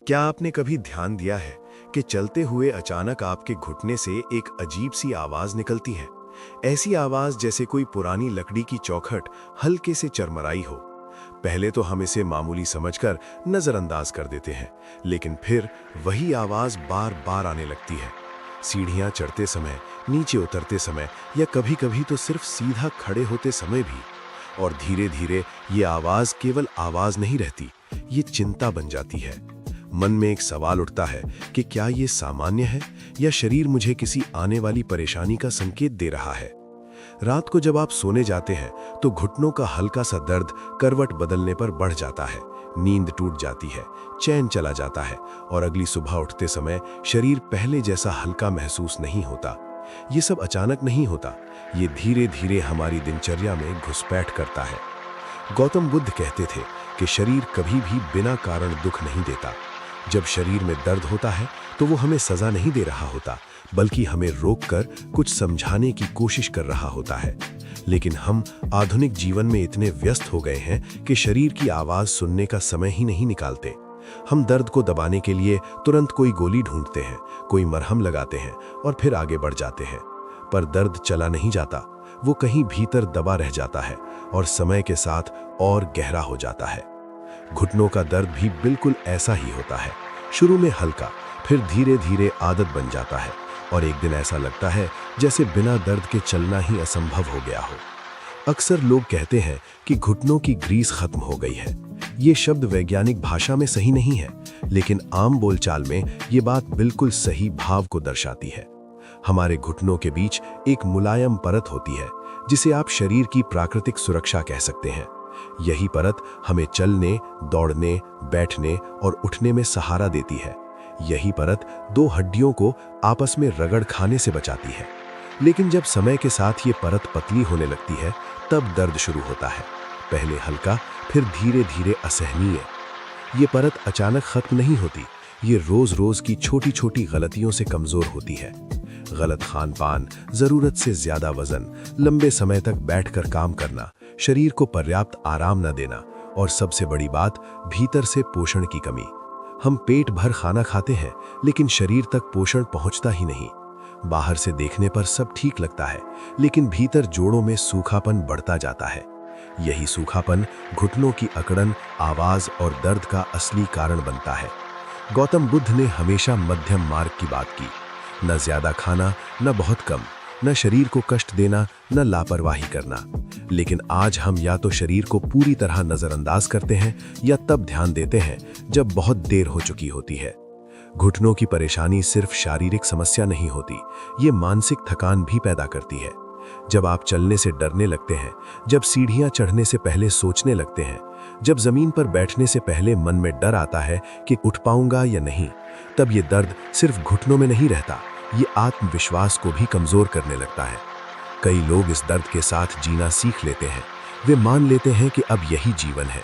क्या आपने कभी ध्यान दिया है कि चलते हुए अचानक आपके घुटने से एक अजीब सी आवाज निकलती है? ऐसी आवाज जैसे कोई पुरानी लकड़ी की चौखट हल्के से चरमराई हो। पहले तो हम इसे मामूली समझकर नजरअंदाज कर देते हैं, लेकिन फिर वही आवाज बार बार आने लगती है। सीढ़ियां चढ़ते समय, नीचे उतरते समय या कभी-कभी तो सिर्फ सीधा खड़े होते समय भी। और धीरे धीरे ये आवाज केवल आवाज नहीं रहती, ये चिंता बन जाती है। मन में एक सवाल उठता है कि क्या ये सामान्य है या शरीर मुझे किसी आने वाली परेशानी का संकेत दे रहा है। रात को जब आप सोने जाते हैं तो घुटनों का हल्का सा दर्द करवट बदलने पर बढ़ जाता है, नींद टूट जाती है, चैन चला जाता है और अगली सुबह उठते समय शरीर पहले जैसा हल्का महसूस नहीं होता। ये सब अचानक नहीं होता, ये धीरे धीरे हमारी दिनचर्या में घुसपैठ करता है। गौतम बुद्ध कहते थे कि शरीर कभी भी बिना कारण दुख नहीं देता। जब शरीर में दर्द होता है तो वो हमें सजा नहीं दे रहा होता, बल्कि हमें रोककर कुछ समझाने की कोशिश कर रहा होता है। लेकिन हम आधुनिक जीवन में इतने व्यस्त हो गए हैं कि शरीर की आवाज सुनने का समय ही नहीं निकालते। हम दर्द को दबाने के लिए तुरंत कोई गोली ढूंढते हैं, कोई मरहम लगाते हैं और फिर आगे बढ़ जाते हैं। पर दर्द चला नहीं जाता, वो कहीं भीतर दबा रह जाता है और समय के साथ और गहरा हो जाता है। घुटनों का दर्द भी बिल्कुल ऐसा ही होता है। शुरू में हल्का, फिर धीरे धीरे आदत बन जाता है और एक दिन ऐसा लगता है जैसे बिना दर्द के चलना ही असंभव हो गया हो। अक्सर लोग कहते हैं कि घुटनों की ग्रीस खत्म हो गई है। ये शब्द वैज्ञानिक भाषा में सही नहीं है, लेकिन आम बोलचाल में ये बात बिल्कुल सही भाव को दर्शाती है। हमारे घुटनों के बीच एक मुलायम परत होती है, जिसे आप शरीर की प्राकृतिक सुरक्षा कह सकते हैं। यही परत हमें चलने, दौड़ने, बैठने और उठने में सहारा देती है। यही परत दो हड्डियों को आपस में रगड़ खाने से बचाती है। लेकिन जब समय के साथ ये परत पतली होने लगती है, तब दर्द शुरू होता है। पहले हल्का, फिर धीरे धीरे असहनीय। ये परत अचानक खत्म नहीं होती, ये रोज रोज की छोटी छोटी गलतियों से कमजोर होती है। गलत खान पान, जरूरत से ज्यादा वजन, लंबे समय तक बैठकर काम करना, शरीर को पर्याप्त आराम न देना और सबसे बड़ी बात, भीतर से पोषण की कमी। हम पेट भर खाना खाते हैं, लेकिन शरीर तक पोषण पहुंचता ही नहीं। बाहर से देखने पर सब ठीक लगता है, लेकिन भीतर जोड़ों में सूखापन बढ़ता जाता है। यही सूखापन घुटनों की अकड़न, आवाज और दर्द का असली कारण बनता है। गौतम बुद्ध ने हमेशा मध्यम मार्ग की बात की। न ज्यादा खाना, न बहुत कम, न शरीर को कष्ट देना, न लापरवाही करना। लेकिन आज हम या तो शरीर को पूरी तरह नजरअंदाज करते हैं या तब ध्यान देते हैं जब बहुत देर हो चुकी होती है। घुटनों की परेशानी सिर्फ शारीरिक समस्या नहीं होती, ये मानसिक थकान भी पैदा करती है। जब आप चलने से डरने लगते हैं, जब सीढ़ियां चढ़ने से पहले सोचने लगते हैं, जब जमीन पर बैठने से पहले मन में डर आता है कि उठ पाऊंगा या नहीं, तब ये दर्द सिर्फ घुटनों में नहीं रहता, ये आत्मविश्वास को भी कमजोर करने लगता है। कई लोग इस दर्द के साथ जीना सीख लेते हैं। वे मान लेते हैं कि अब यही जीवन है।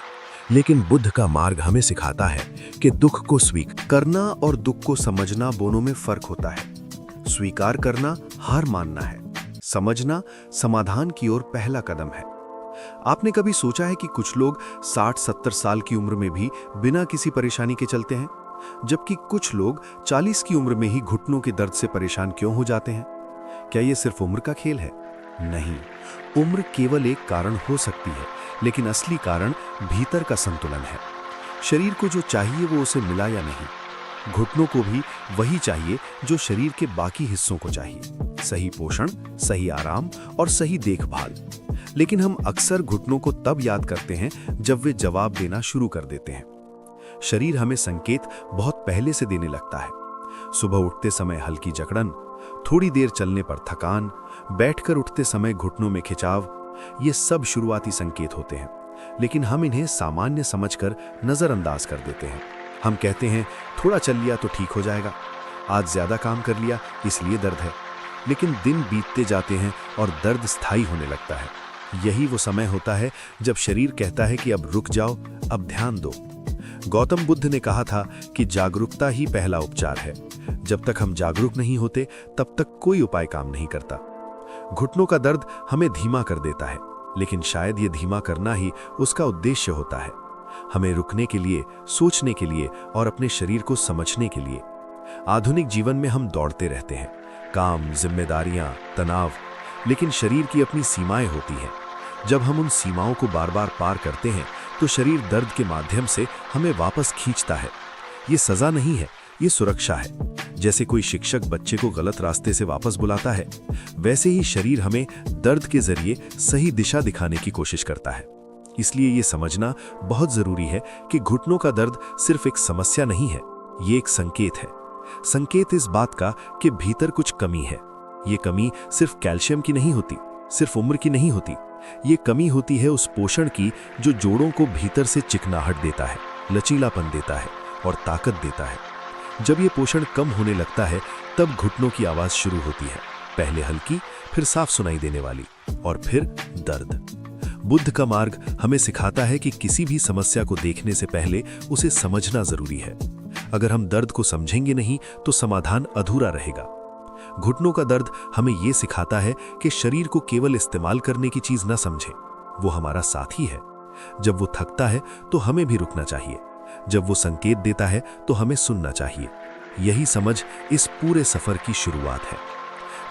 लेकिन बुद्ध का मार्ग हमें सिखाता है कि दुख को स्वीकार करना और दुख को समझना दोनों में फर्क होता है। स्वीकार करना हार मानना है, समझना समाधान की ओर पहला कदम है। आपने कभी सोचा है कि कुछ लोग 60-70 साल की उम्र में भी बिना किसी परेशानी के चलते हैं, जबकि कुछ लोग 40 की उम्र में ही घुटनों के दर्द से परेशान क्यों हो जाते हैं? क्या ये सिर्फ उम्र का खेल है? नहीं, उम्र केवल एक कारण हो सकती है, लेकिन असली कारण भीतर का संतुलन है। शरीर को जो चाहिए वो उसे मिला या नहीं। घुटनों को भी वही चाहिए जो शरीर के बाकी हिस्सों को चाहिए, सही पोषण, सही आराम और सही देखभाल। लेकिन हम अक्सर घुटनों को तब याद करते हैं जब वे जवाब देना शुरू कर देते हैं। शरीर हमें संकेत बहुत पहले से देने लगता है। सुबह उठते समय हल्की जकड़न, थोड़ी देर चलने पर थकान, बैठकर उठते समय घुटनों में खिंचाव, ये सब शुरुआती संकेत होते हैं। लेकिन हम इन्हें सामान्य समझकर नजरअंदाज कर देते हैं। हम कहते हैं थोड़ा चल लिया तो ठीक हो जाएगा, आज ज्यादा काम कर लिया इसलिए दर्द है। लेकिन दिन बीतते जाते हैं और दर्द स्थायी होने लगता है। यही वो समय होता है जब शरीर कहता है कि अब रुक जाओ, अब ध्यान दो। गौतम बुद्ध ने कहा था कि जागरूकता ही पहला उपचार है। जब तक हम जागरूक नहीं होते, तब तक कोई उपाय काम नहीं करता। घुटनों का दर्द हमें धीमा कर देता है, लेकिन शायद ये धीमा करना ही उसका उद्देश्य होता है। हमें रुकने के लिए, सोचने के लिए और अपने शरीर को समझने के लिए। आधुनिक जीवन में हम दौड़ते रहते हैं, काम, जिम्मेदारियां, तनाव, लेकिन शरीर की अपनी सीमाएं होती हैं। जब हम उन सीमाओं को बार बार पार करते हैं तो शरीर दर्द के माध्यम से हमें वापस खींचता है। ये सजा नहीं है, ये सुरक्षा है। जैसे कोई शिक्षक बच्चे को गलत रास्ते से वापस बुलाता है, वैसे ही शरीर हमें दर्द के जरिए सही दिशा दिखाने की कोशिश करता है। इसलिए ये समझना बहुत जरूरी है कि घुटनों का दर्द सिर्फ एक समस्या नहीं है, ये एक संकेत है। संकेत इस बात का कि भीतर कुछ कमी है। ये कमी सिर्फ कैल्शियम की नहीं होती, सिर्फ उम्र की नहीं होती। ये कमी होती है उस पोषण की जो जोड़ों को भीतर से चिकनाहट देता है, लचीलापन देता है और ताकत देता है। जब ये पोषण कम होने लगता है तब घुटनों की आवाज शुरू होती है, पहले हल्की, फिर साफ सुनाई देने वाली और फिर दर्द। बुद्ध का मार्ग हमें सिखाता है कि किसी भी समस्या को देखने से पहले उसे समझना जरूरी है। अगर हम दर्द को समझेंगे नहीं तो समाधान अधूरा रहेगा। घुटनों का दर्द हमें यह सिखाता है कि शरीर को केवल इस्तेमाल करने की चीज न समझें, वो हमारा साथी है। जब वो थकता है तो हमें भी रुकना चाहिए, जब वो संकेत देता है तो हमें सुनना चाहिए। यही समझ इस पूरे सफर की शुरुआत है।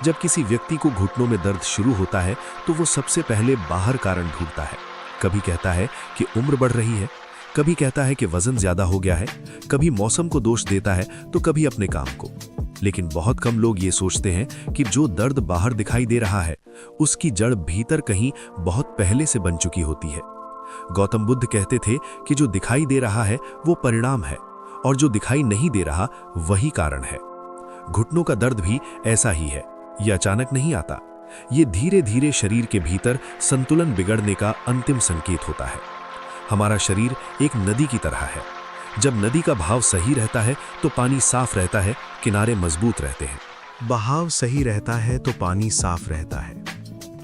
जब किसी व्यक्ति को घुटनों में दर्द शुरू होता है तो वो सबसे पहले बाहर कारण ढूंढता है। कभी कहता है कि उम्र बढ़ रही है, कभी कहता है कि वजन ज्यादा हो गया है, कभी मौसम को दोष देता है तो कभी अपने काम को। लेकिन बहुत कम लोग ये सोचते हैं कि जो दर्द बाहर दिखाई दे रहा है उसकी जड़ भीतर कहीं बहुत पहले से बन चुकी होती है। गौतम बुद्ध कहते थे कि जो दिखाई दे रहा है वो परिणाम है और जो दिखाई नहीं दे रहा वही कारण है। घुटनों का दर्द भी ऐसा ही है। यह अचानक नहीं आता, ये धीरे धीरे शरीर के भीतर संतुलन बिगड़ने का अंतिम संकेत होता है। हमारा शरीर एक नदी की तरह है। जब नदी का बहाव सही रहता है तो पानी साफ रहता है, किनारे मजबूत रहते हैं। बहाव सही रहता है तो पानी साफ रहता है,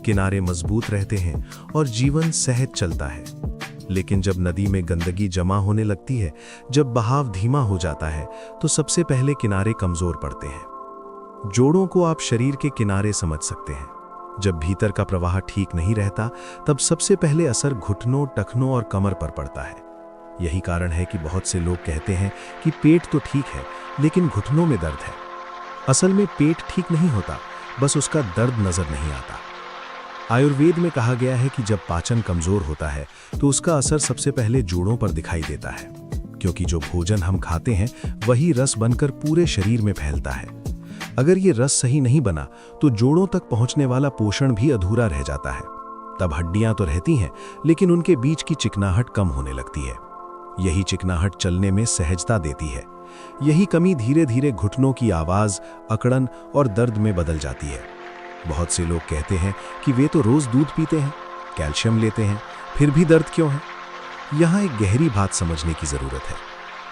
किनारे मजबूत रहते हैं और जीवन सहज चलता है। लेकिन जब नदी में गंदगी जमा होने लगती है, जब बहाव धीमा हो जाता है तो सबसे पहले किनारे कमजोर पड़ते हैं। जोड़ों को आप शरीर के किनारे समझ सकते हैं। जब भीतर का प्रवाह ठीक नहीं रहता तब सबसे पहले असर घुटनों, टखनों और कमर पर पड़ता है। यही कारण है कि बहुत से लोग कहते हैं कि पेट तो ठीक है लेकिन घुटनों में दर्द है। असल में पेट ठीक नहीं होता, बस उसका दर्द नजर नहीं आता। आयुर्वेद में कहा गया है कि जब पाचन कमजोर होता है तो उसका असर सबसे पहले जोड़ों पर दिखाई देता है, क्योंकि जो भोजन हम खाते हैं वही रस बनकर पूरे शरीर में फैलता है। अगर ये रस सही नहीं बना तो जोड़ों तक पहुंचने वाला पोषण भी अधूरा रह जाता है। तब हड्डियां तो रहती हैं लेकिन उनके बीच की चिकनाहट कम होने लगती है। यही चिकनाहट चलने में सहजता देती है। यही कमी धीरे धीरे घुटनों की आवाज, अकड़न और दर्द में बदल जाती है। बहुत से लोग कहते हैं कि वे तो रोज दूध पीते हैं, कैल्शियम लेते हैं, फिर भी दर्द क्यों है। यहाँ एक गहरी बात समझने की जरूरत है।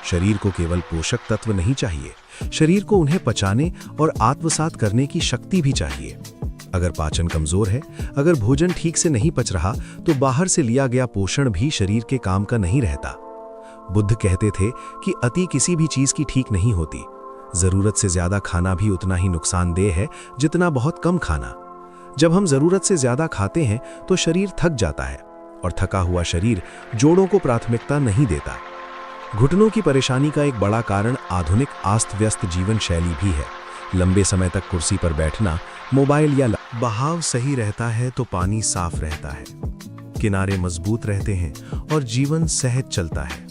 शरीर को केवल पोषक तत्व नहीं चाहिए, शरीर को उन्हें पचाने और आत्मसात करने की शक्ति भी चाहिए। अगर पाचन कमजोर है, अगर भोजन ठीक से नहीं पच रहा तो बाहर से लिया गया पोषण भी शरीर के काम का नहीं रहता। बुद्ध कहते थे कि अति किसी भी चीज की ठीक नहीं होती। जरूरत से ज्यादा खाना भी उतना ही नुकसानदेह है जितना बहुत कम खाना। जब हम जरूरत से ज्यादा खाते हैं तो शरीर थक जाता है और थका हुआ शरीर जोड़ों को प्राथमिकता नहीं देता। घुटनों की परेशानी का एक बड़ा कारण आधुनिक अस्त व्यस्त जीवन शैली भी है। लंबे समय तक कुर्सी पर बैठना, मोबाइल या बहाव सही रहता है तो पानी साफ रहता है, किनारे मजबूत रहते हैं और जीवन सहज चलता है।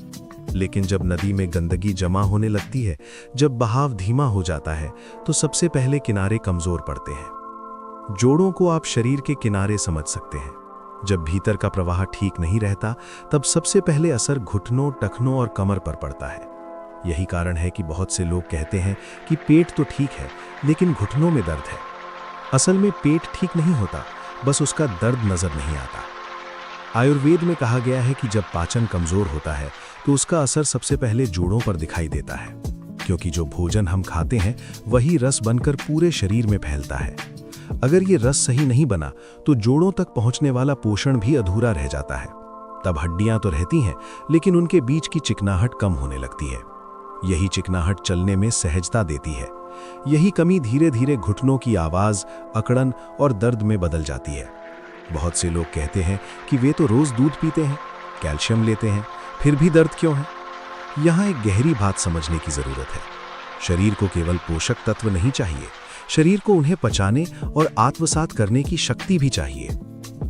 लेकिन जब नदी में गंदगी जमा होने लगती है, जब बहाव धीमा हो जाता है तो सबसे पहले किनारे कमजोर पड़ते हैं। जोड़ों को आप शरीर के किनारे समझ सकते हैं। जब भीतर का प्रवाह ठीक नहीं रहता तब सबसे पहले असर घुटनों, टखनों और कमर पर पड़ता है। यही कारण है कि बहुत से लोग कहते हैं कि पेट तो ठीक है लेकिन घुटनों में दर्द है। असल में पेट ठीक नहीं होता, बस उसका दर्द नजर नहीं आता। आयुर्वेद में कहा गया है कि जब पाचन कमजोर होता है तो उसका असर सबसे पहले जोड़ों पर दिखाई देता है, क्योंकि जो भोजन हम खाते हैं वही रस बनकर पूरे शरीर में फैलता है। अगर ये रस सही नहीं बना तो जोड़ों तक पहुंचने वाला पोषण भी अधूरा रह जाता है। तब हड्डियां तो रहती हैं लेकिन उनके बीच की चिकनाहट कम होने लगती है। यही चिकनाहट चलने में सहजता देती है। यही कमी धीरे धीरे घुटनों की आवाज, अकड़न और दर्द में बदल जाती है। बहुत से लोग कहते हैं कि वे तो रोज दूध पीते हैं, कैल्शियम लेते हैं, फिर भी दर्द क्यों है? यहाँ एक गहरी बात समझने की जरूरत है। शरीर को केवल पोषक तत्व नहीं चाहिए, शरीर को उन्हें पचाने और आत्मसात करने की शक्ति भी चाहिए।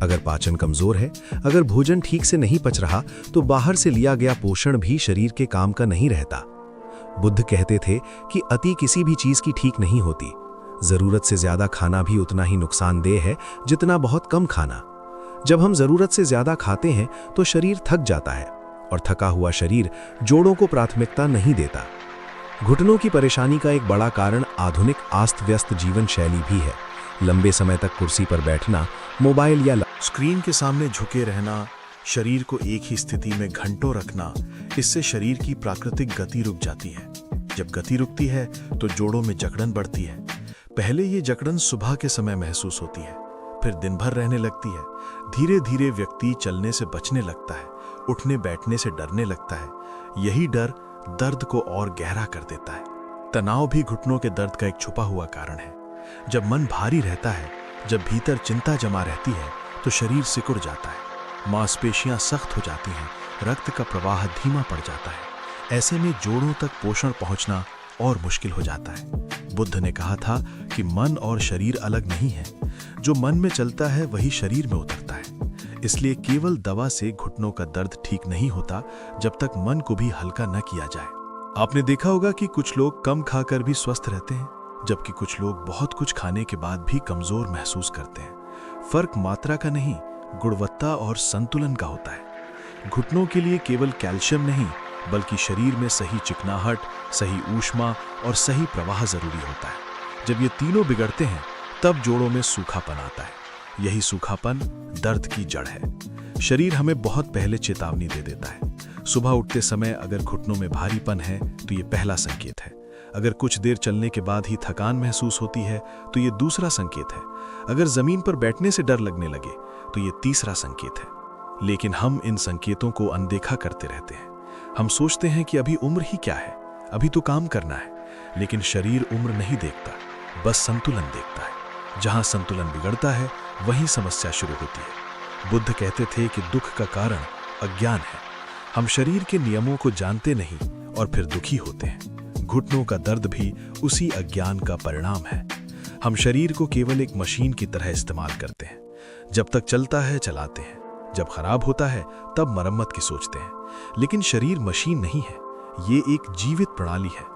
अगर पाचन कमजोर है, अगर भोजन ठीक से नहीं पच रहा, तो बाहर से लिया गया पोषण भी शरीर के काम का नहीं रहता। बुद्ध कहते थे कि अति किसी भी चीज की ठीक नहीं होती। जरूरत से ज्यादा खाना भी उतना ही नुकसानदेह है जितना बहुत कम खाना। जब हम जरूरत से ज्यादा खाते हैं तो शरीर थक जाता है, और थका हुआ शरीर जोड़ों को प्राथमिकता नहीं देता। घुटनों की परेशानी का एक बड़ा कारण आधुनिक अस्त व्यस्त जीवन शैली भी है। लंबे समय तक कुर्सी पर बैठना, मोबाइल या स्क्रीन के सामने झुके रहना, शरीर को एक ही स्थिति में घंटों रखना, इससे शरीर की प्राकृतिक गति रुक जाती है। जब गति रुकती है तो जोड़ों में जकड़न बढ़ती है। पहले ये जकड़न सुबह के समय महसूस होती है, फिर दिन भर रहने लगती है। धीरे धीरे व्यक्ति चलने से बचने लगता है, उठने बैठने से डरने लगता है। यही डर दर्द को और गहरा कर देता है। तनाव भी घुटनों के दर्द का एक छुपा हुआ कारण है। जब मन भारी रहता है, जब भीतर चिंता जमा रहती है, तो शरीर सिकुड़ जाता है, मांसपेशियां सख्त हो जाती हैं, रक्त का प्रवाह धीमा पड़ जाता है। ऐसे में जोड़ों तक पोषण पहुंचना और मुश्किल हो जाता है। बुद्ध ने कहा था कि मन और शरीर अलग नहीं है। जो मन में चलता है वही शरीर में उतरता है। इसलिए केवल दवा से घुटनों का दर्द ठीक नहीं होता जब तक मन को भी हल्का न किया जाए। आपने देखा होगा कि कुछ लोग कम खाकर भी स्वस्थ रहते हैं, जबकि कुछ लोग बहुत कुछ खाने के बाद भी कमजोर महसूस करते हैं। फर्क मात्रा का नहीं, गुणवत्ता और संतुलन का होता है। घुटनों के लिए केवल कैल्शियम नहीं, बल्कि शरीर में सही चिकनाहट, सही ऊष्मा और सही प्रवाह जरूरी होता है। जब ये तीनों बिगड़ते हैं, तब जोड़ों में सूखापन आता है। यही सूखापन दर्द की जड़ है। शरीर हमें बहुत पहले चेतावनी दे देता है। सुबह उठते समय अगर घुटनों में भारीपन है तो ये पहला संकेत है। अगर कुछ देर चलने के बाद ही थकान महसूस होती है तो ये दूसरा संकेत है। अगर जमीन पर बैठने से डर लगने लगे तो ये तीसरा संकेत है। लेकिन हम इन संकेतों को अनदेखा करते रहते हैं। हम सोचते हैं कि अभी उम्र ही क्या है, अभी तो काम करना है। लेकिन शरीर उम्र नहीं देखता, बस संतुलन देखता है। जहां संतुलन बिगड़ता है, वहीं समस्या शुरू होती है। बुद्ध कहते थे कि दुख का कारण अज्ञान है। हम शरीर के नियमों को जानते नहीं और फिर दुखी होते हैं। घुटनों का दर्द भी उसी अज्ञान का परिणाम है। हम शरीर को केवल एक मशीन की तरह इस्तेमाल करते हैं। जब तक चलता है चलाते हैं, जब खराब होता है तब मरम्मत की सोचते हैं। लेकिन शरीर मशीन नहीं है, ये एक जीवित प्रणाली है।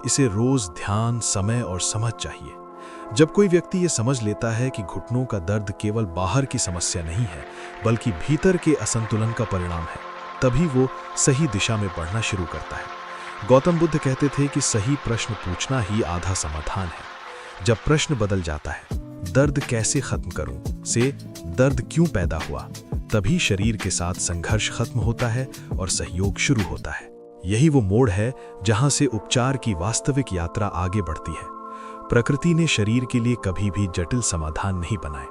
इसे रोज ध्यान, समय और समझ चाहिए। जब कोई व्यक्ति ये समझ लेता है कि घुटनों का दर्द केवल बाहर की समस्या नहीं है, बल्कि भीतर के असंतुलन का परिणाम है, तभी वो सही दिशा में बढ़ना शुरू करता है। गौतम बुद्ध कहते थे कि सही प्रश्न पूछना ही आधा समाधान है। जब प्रश्न बदल जाता है, दर्द कैसे खत्म करूं से दर्द क्यों पैदा हुआ, तभी शरीर के साथ संघर्ष खत्म होता है और सहयोग शुरू होता है। यही वो मोड़ है जहां से उपचार की वास्तविक यात्रा आगे बढ़ती है। प्रकृति ने शरीर के लिए कभी भी जटिल समाधान नहीं बनाए।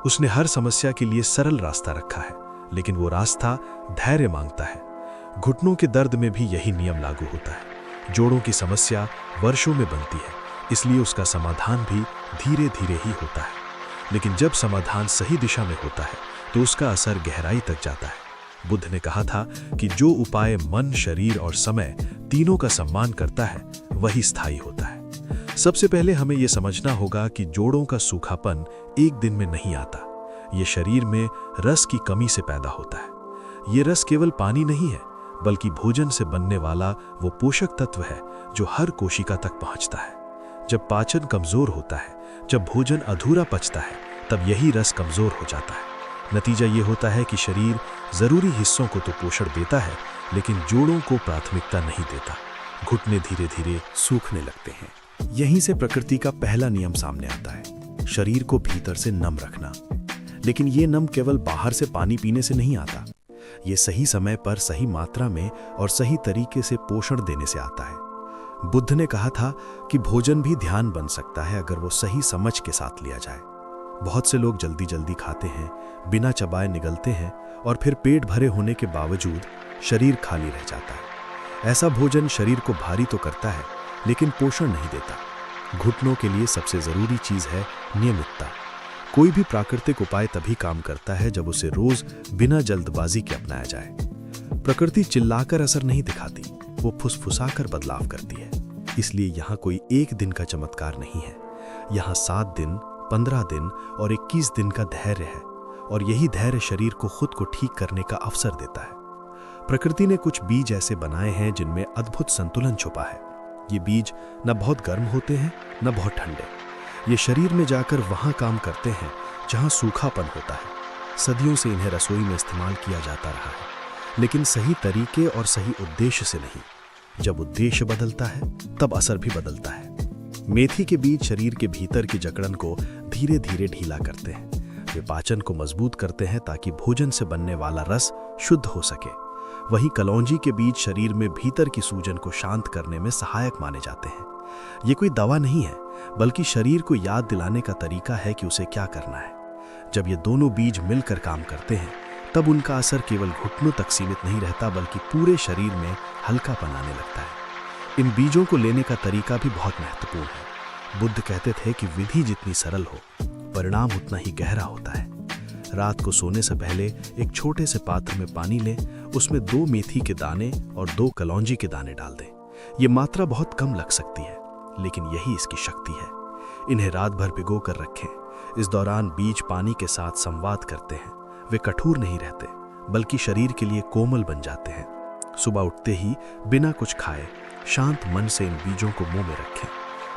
उसने हर समस्या के लिए सरल रास्ता रखा है, लेकिन वो रास्ता धैर्य मांगता है। घुटनों के दर्द में भी यही नियम लागू होता है। जोड़ों की समस्या वर्षों में बनती है, इसलिए उसका समाधान भी धीरे धीरे ही होता है। लेकिन जब समाधान सही दिशा में होता है तो उसका असर गहराई तक जाता है। बुद्ध ने कहा था कि जो उपाय मन, शरीर और समय तीनों का सम्मान करता है, वही स्थायी होता है। सबसे पहले हमें यह समझना होगा कि जोड़ों का सूखापन एक दिन में नहीं आता। ये शरीर में रस की कमी से पैदा होता है। ये रस केवल पानी नहीं है, बल्कि भोजन से बनने वाला वो पोषक तत्व है जो हर कोशिका तक पहुंचता है। जब पाचन कमजोर होता है, जब भोजन अधूरा पचता है, तब यही रस कमजोर हो जाता है। नतीजा ये होता है कि शरीर जरूरी हिस्सों को तो पोषण देता है, लेकिन जोड़ों को प्राथमिकता नहीं देता। घुटने धीरे धीरे सूखने लगते हैं। यहीं से प्रकृति का पहला नियम सामने आता है, शरीर को भीतर से नम रखना। लेकिन ये नम केवल बाहर से पानी पीने से नहीं आता। ये सही समय पर, सही मात्रा में और सही तरीके से पोषण देने से आता है। बुद्ध ने कहा था कि भोजन भी ध्यान बन सकता है अगर वो सही समझ के साथ लिया जाए। बहुत से लोग जल्दी जल्दी खाते हैं, बिना चबाए निगलते हैं और फिर पेट भरे होने के बावजूद शरीर खाली रह जाता है। ऐसा भोजन शरीर को भारी तो करता है, लेकिन पोषण नहीं देता। घुटनों के लिए सबसे जरूरी चीज है नियमितता। कोई भी प्राकृतिक उपाय तभी काम करता है जब उसे रोज बिना जल्दबाजी के अपनाया जाए। प्रकृति चिल्लाकर असर नहीं दिखाती, वो फुसफुसाकर बदलाव करती है। इसलिए यहाँ कोई एक दिन का चमत्कार नहीं है, यहाँ 7 दिन, 15 दिन और 21 दिन का धैर्य है, और यही धैर्य शरीर को खुद को ठीक करने का अवसर देता है। प्रकृति ने कुछ बीज ऐसे बनाए हैं जिनमें अद्भुत संतुलन छुपा है। ये बीज न बहुत गर्म होते हैं, न बहुत ठंडे। ये शरीर में जाकर वहां काम करते हैं जहां सूखापन होता है। सदियों से इन्हें रसोई में इस्तेमाल किया जाता रहा है, लेकिन सही तरीके और सही उद्देश्य से नहीं। जब उद्देश्य बदलता है, तब असर भी बदलता है। मेथी के बीज शरीर के भीतर की जकड़न को धीरे धीरे ढीला करते हैं। वे पाचन को मजबूत करते हैं ताकि भोजन से बनने वाला रस शुद्ध हो सके। वहीं कलौंजी के बीज शरीर में भीतर की सूजन को शांत करने में सहायक माने जाते हैं। ये कोई दवा नहीं है, बल्कि शरीर को याद दिलाने का तरीका है कि उसे क्या करना है। जब ये दोनों बीज मिलकर काम करते हैं, तब उनका असर केवल घुटनों तक सीमित नहीं रहता, बल्कि पूरे शरीर में हल्कापन आने लगता है। इन बीजों को लेने का तरीका भी बहुत महत्वपूर्ण है। बुद्ध कहते थे कि विधि जितनी सरल हो, परिणाम उतना ही गहरा होता है। रात को सोने से पहले एक छोटे से पात्र में पानी लें, उसमें 2 मेथी के दाने और 2 कलौंजी के दाने डाल दें। ये मात्रा बहुत कम लग सकती है, लेकिन यही इसकी शक्ति है। इन्हें रात भर भिगो कर रखें। इस दौरान बीज पानी के साथ संवाद करते हैं। वे कठोर नहीं रहते, बल्कि शरीर के लिए कोमल बन जाते हैं। सुबह उठते ही बिना कुछ खाए शांत मन से इन बीजों को मुंह में रखें।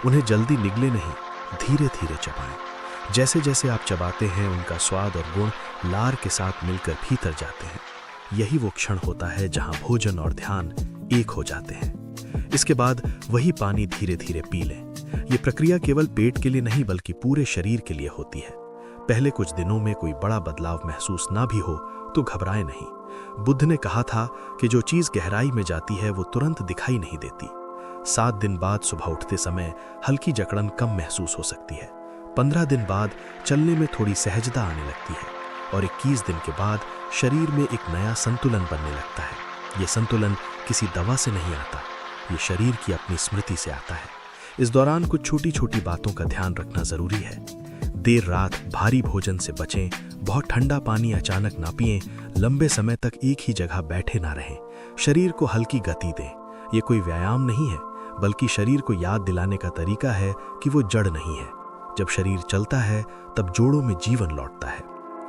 उन्हें जल्दी निगले नहीं, धीरे धीरे चबाएं। जैसे जैसे आप चबाते हैं, उनका स्वाद और गुण लार के साथ मिलकर भीतर जाते हैं। यही वो क्षण होता है जहां भोजन और ध्यान एक हो जाते हैं। इसके बाद वही पानी धीरे धीरे पी लें। ये प्रक्रिया केवल पेट के लिए नहीं, बल्कि पूरे शरीर के लिए होती है। पहले कुछ दिनों में कोई बड़ा बदलाव महसूस ना भी हो तो घबराएं नहीं। बुद्ध ने कहा था कि जो चीज गहराई में जाती है वो तुरंत दिखाई नहीं देती। 7 दिन बाद सुबह उठते समय हल्की जकड़न कम महसूस हो सकती है। 15 दिन बाद चलने में थोड़ी सहजता आने लगती है, और 21 दिन के बाद शरीर में एक नया संतुलन बनने लगता है। ये संतुलन किसी दवा से नहीं आता, ये शरीर की अपनी स्मृति से आता है। इस दौरान कुछ छोटी छोटी बातों का ध्यान रखना जरूरी है। देर रात भारी भोजन से बचें, बहुत ठंडा पानी अचानक ना पिएं, लंबे समय तक एक ही जगह बैठे ना रहें, शरीर को हल्की गति दें। ये कोई व्यायाम नहीं है, बल्कि शरीर को याद दिलाने का तरीका है कि वो जड़ नहीं है। जब शरीर चलता है, तब जोड़ों में जीवन लौटता है।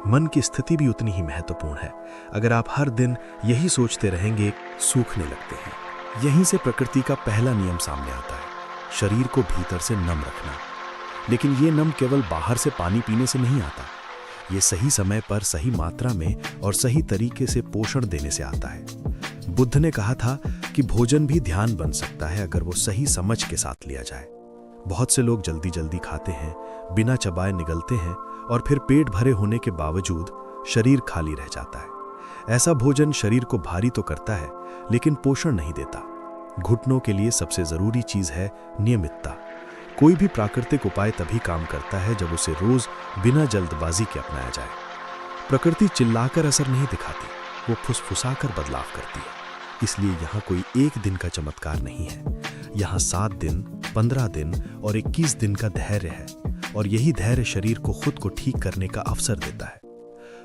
मन की स्थिति भी उतनी ही महत्वपूर्ण है। अगर आप हर दिन यही सोचते रहेंगे, सूखने लगते हैं। यहीं से प्रकृति का पहला नियम सामने आता है, शरीर को भीतर से नम रखना। लेकिन ये नम केवल बाहर से पानी पीने से नहीं आता, ये सही समय पर, सही मात्रा में और सही तरीके से पोषण देने से आता है। बुद्ध ने कहा था कि भोजन भी ध्यान बन सकता है अगर वो सही समझ के साथ लिया जाए। बहुत से लोग जल्दी जल्दी खाते हैं, बिना चबाए निगलते हैं, और फिर पेट भरे होने के बावजूद शरीर खाली रह जाता है। ऐसा भोजन शरीर को भारी तो करता है, लेकिन पोषण नहीं देता। घुटनों के लिए सबसे जरूरी चीज है नियमितता। कोई भी प्राकृतिक उपाय तभी काम करता है जब उसे रोज बिना जल्दबाजी के अपनाया जाए। प्रकृति चिल्लाकर असर नहीं दिखाती, वो फुसफुसाकर बदलाव करती है। इसलिए यहाँ कोई एक दिन का चमत्कार नहीं है, यहाँ 7 दिन, 15 दिन और 21 दिन का धैर्य है, और यही धैर्य शरीर को खुद को ठीक करने का अवसर देता है।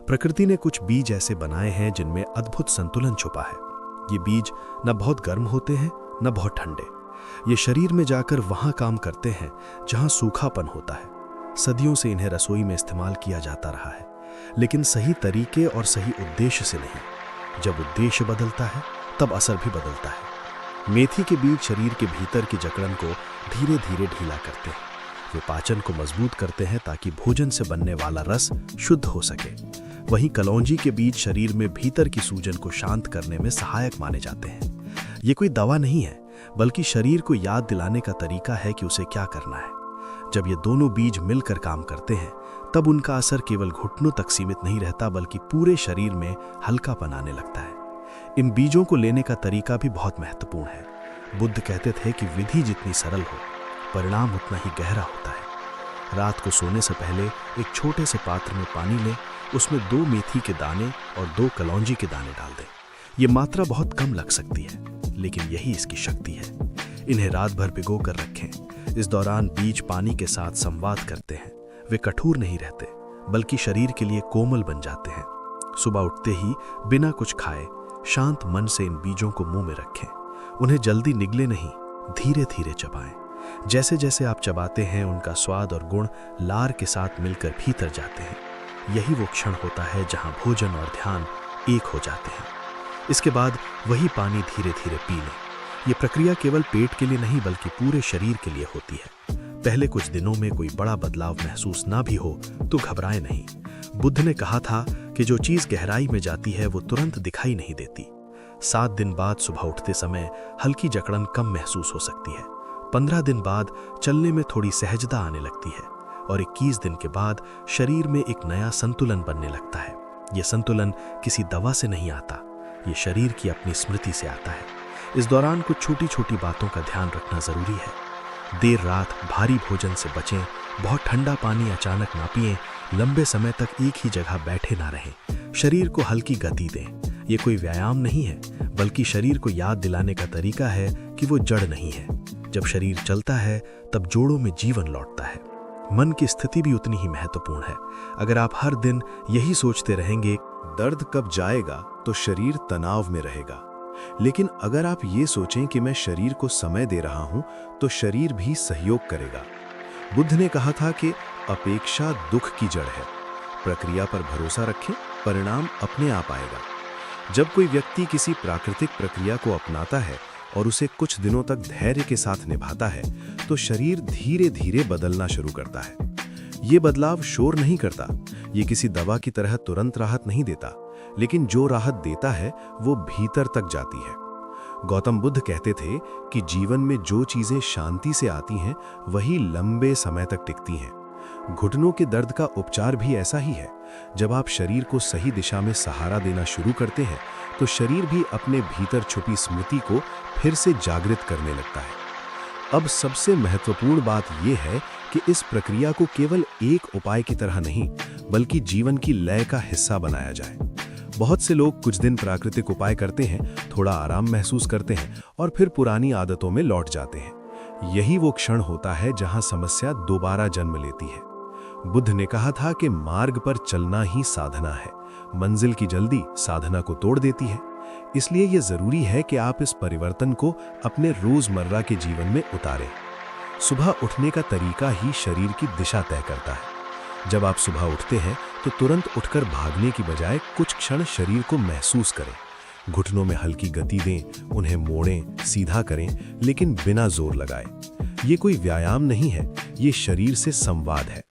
प्रकृति ने कुछ बीज ऐसे बनाए हैं जिनमें अद्भुत संतुलन छुपा है। ये बीज न बहुत गर्म होते हैं, न बहुत ठंडे। ये शरीर में जाकर वहां काम करते हैं जहां सूखापन होता है। सदियों से इन्हें रसोई में इस्तेमाल किया जाता रहा है, लेकिन सही तरीके और सही उद्देश्य से नहीं। जब उद्देश्य बदलता है, तब असर भी बदलता है। मेथी के बीज शरीर के भीतर की जकड़न को धीरे धीरे ढीला करते हैं। वे पाचन को मजबूत करते हैं ताकि भोजन से बनने वाला रस शुद्ध हो सके। वहीं कलौंजी के बीज शरीर में भीतर की सूजन को शांत करने में सहायक माने जाते हैं। ये कोई दवा नहीं है, बल्कि शरीर को याद दिलाने का तरीका है कि उसे क्या करना है। जब ये दोनों बीज मिलकर काम करते हैं, तब उनका असर केवल घुटनों तक सीमित नहीं रहता, बल्कि पूरे शरीर में हल्कापन आने लगता है। इन बीजों को लेने का तरीका भी बहुत महत्वपूर्ण है। बुद्ध कहते थे कि विधि जितनी सरल हो, परिणाम उतना ही गहरा होता है। रात को सोने से पहले एक छोटे से पात्र में पानी लें, उसमें 2 मेथी के दाने और 2 कलौंजी के दाने डाल दें। ये मात्रा बहुत कम लग सकती है, लेकिन यही इसकी शक्ति है। इन्हें रात भर भिगो कर रखें। इस दौरान बीज पानी के साथ संवाद करते हैं। वे कठोर नहीं रहते, बल्कि शरीर के लिए कोमल बन जाते हैं। सुबह उठते ही बिना कुछ खाए शांत मन से इन बीजों को मुंह में रखें। उन्हें जल्दी निगले नहीं, धीरे धीरे चबाएं। जैसे जैसे आप चबाते हैं उनका स्वाद और गुण लार के साथ मिलकर भीतर जाते हैं। यही वो क्षण होता है जहां भोजन और ध्यान एक हो जाते हैं। इसके बाद वही पानी धीरे धीरे पी लें। ये प्रक्रिया केवल पेट के लिए नहीं बल्कि पूरे शरीर के लिए होती है। पहले कुछ दिनों में कोई बड़ा बदलाव महसूस ना भी हो तो घबराएं नहीं। बुद्ध ने कहा था कि जो चीज गहराई में जाती है वो तुरंत दिखाई नहीं देती। 7 दिन बाद सुबह उठते समय हल्की जकड़न कम महसूस हो सकती है। 15 दिन बाद चलने में थोड़ी सहजता आने लगती है और 21 दिन के बाद शरीर में एक नया संतुलन बनने लगता है। ये संतुलन किसी दवा से नहीं आता, ये शरीर की अपनी स्मृति से आता है। इस दौरान कुछ छोटी छोटी बातों का ध्यान रखना जरूरी है। देर रात भारी भोजन से बचें, बहुत ठंडा पानी अचानक ना पिएं, लंबे समय तक एक ही जगह बैठे ना रहें। शरीर को हल्की गति दें। ये कोई व्यायाम नहीं है बल्कि शरीर को याद दिलाने का तरीका है कि वो जड़ नहीं है। जब शरीर चलता है तब जोड़ों में जीवन लौटता है। मन की स्थिति भी उतनी ही महत्वपूर्ण है। अगर आप हर दिन यही सोचते रहेंगे दर्द कब जाएगा तो शरीर तनाव में रहेगा, लेकिन अगर आप ये सोचें कि मैं शरीर को समय दे रहा हूं तो शरीर भी सहयोग करेगा। बुद्ध ने कहा था कि अपेक्षा दुख की जड़ है। प्रक्रिया पर भरोसा रखें, परिणाम अपने आप आएगा। जब कोई व्यक्ति किसी प्राकृतिक प्रक्रिया को अपनाता है और उसे कुछ दिनों तक धैर्य के साथ निभाता है तो शरीर धीरे धीरे बदलना शुरू करता है। ये बदलाव शोर नहीं करता, ये किसी दवा की तरह तुरंत राहत नहीं देता, लेकिन जो राहत देता है वो भीतर तक जाती है। गौतम बुद्ध कहते थे कि जीवन में जो चीजें शांति से आती हैं वही लंबे समय तक टिकती हैं। घुटनों के दर्द का उपचार भी ऐसा ही है। जब आप शरीर को सही दिशा में सहारा देना शुरू करते हैं तो शरीर भी अपने भीतर छुपी स्मृति को फिर से जागृत करने लगता है। अब सबसे महत्वपूर्ण बात यह है कि इस प्रक्रिया को केवल एक उपाय की तरह नहीं बल्कि जीवन की लय का हिस्सा बनाया जाए। बहुत से लोग कुछ दिन प्राकृतिक उपाय करते हैं, थोड़ा आराम महसूस करते हैं और फिर पुरानी आदतों में लौट जाते हैं। यही वो क्षण होता है जहां समस्या दोबारा जन्म लेती है। बुद्ध ने कहा था कि मार्ग पर चलना ही साधना है। मंजिल की जल्दी साधना को तोड़ देती है। इसलिए यह जरूरी है कि आप इस परिवर्तन को अपने रोजमर्रा के जीवन में उतारें। सुबह उठने का तरीका ही शरीर की दिशा तय करता है। जब आप सुबह उठते हैं तो तुरंत उठकर भागने की बजाय कुछ क्षण शरीर को महसूस करें। घुटनों में हल्की गति दें, उन्हें मोड़ें, सीधा करें, लेकिन बिना जोर लगाए। ये कोई व्यायाम नहीं है, ये शरीर से संवाद है।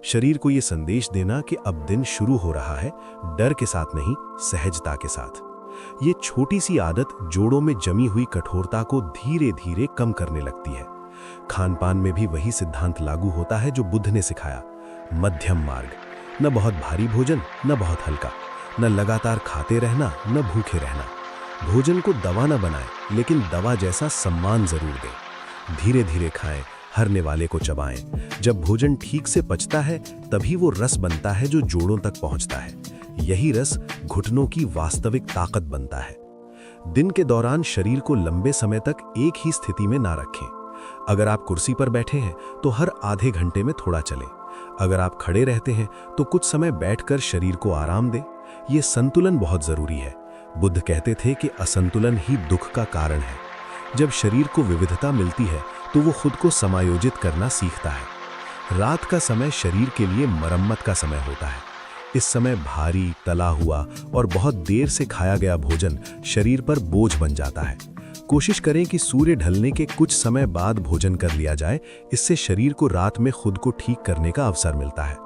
शरीर को ये संदेश देना कि अब दिन शुरू हो रहा है, डर के साथ नहीं, सहजता के साथ। ये छोटी सी आदत जोड़ों में जमी हुई कठोरता को धीरे धीरे कम करने लगती है। खानपान में भी वही सिद्धांत लागू होता है जो बुद्ध ने सिखाया, मध्यम मार्ग। न बहुत भारी भोजन, न बहुत हल्का, न लगातार खाते रहना, न भूखे रहना। भोजन को दवा न बनाएं, लेकिन दवा जैसा सम्मान जरूर दें। धीरे धीरे खाएं, हरने वाले को चबाएं। जब भोजन ठीक से पचता है तभी वो रस बनता है जो जोड़ों तक पहुंचता है। यही रस घुटनों की वास्तविक ताकत बनता है। दिन के दौरान शरीर को लंबे समय तक एक ही स्थिति में ना रखें। अगर आप कुर्सी पर बैठे हैं तो हर आधे घंटे में थोड़ा चलें। अगर आप खड़े रहते हैं तो कुछ समय बैठकर शरीर को आराम दें। ये संतुलन बहुत जरूरी है। बुद्ध कहते थे कि असंतुलन ही दुख का कारण है। जब शरीर को विविधता मिलती है तो वो खुद को समायोजित करना सीखता है। रात का समय शरीर के लिए मरम्मत का समय होता है। इस समय भारी, तला हुआ और बहुत देर से खाया गया भोजन शरीर पर बोझ बन जाता है। कोशिश करें कि सूर्य ढलने के कुछ समय बाद भोजन कर लिया जाए। इससे शरीर को रात में खुद को ठीक करने का अवसर मिलता है।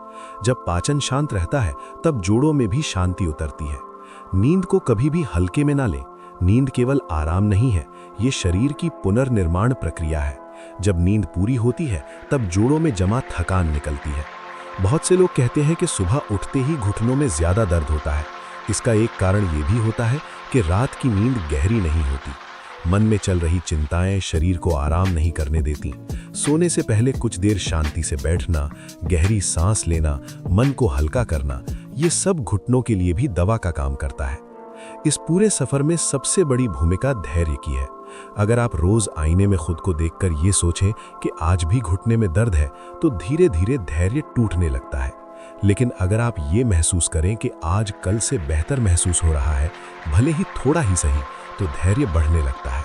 जब पाचन शांत रहता है तब जोड़ों में भी शांति उतरती है। नींद को कभी भी हल्के में ना लें। नींद केवल आराम नहीं है, ये शरीर की पुनर्निर्माण प्रक्रिया है। जब नींद पूरी होती है तब जोड़ों में जमा थकान निकलती है। बहुत से लोग कहते हैं कि सुबह उठते ही घुटनों में ज्यादा दर्द होता है। इसका एक कारण ये भी होता है कि रात की नींद गहरी नहीं होती। मन में चल रही चिंताएं शरीर को आराम नहीं करने देती। सोने से पहले कुछ देर शांति से बैठना, गहरी सांस लेना, मन को हल्का करना, ये सब घुटनों के लिए भी दवा का काम करता है। इस पूरे सफर में सबसे बड़ी भूमिका धैर्य की है। अगर आप रोज आईने में खुद को देखकर ये सोचें कि आज भी घुटने में दर्द है, तो धीरे धीरे धैर्य टूटने लगता है। लेकिन अगर आप ये महसूस करें कि आज कल से बेहतर महसूस हो रहा है, भले ही थोड़ा ही सही, तो धैर्य बढ़ने लगता है।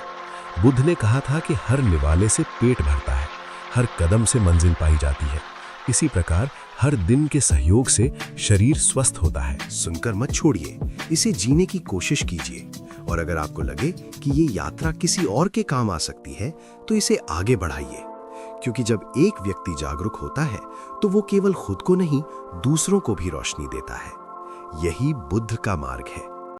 बुद्ध ने कहा था कि हर निवाले से पेट भरता है, हर कदम से मंजिल पाई जाती है। इसी प्रकार हर दिन के सहयोग से शरीर स्वस्थ होता है। सुनकर मत छोड़िए, इसे जीने की कोशिश कीजिए। और अगर आपको लगे कि ये यात्रा किसी और के काम आ सकती है, तो इसे आगे बढ़ाइए, क्योंकि जब एक व्यक्ति जागरूक होता है तो वो केवल खुद को नहीं, दूसरों को भी रोशनी देता है। यही बुद्ध का मार्ग है।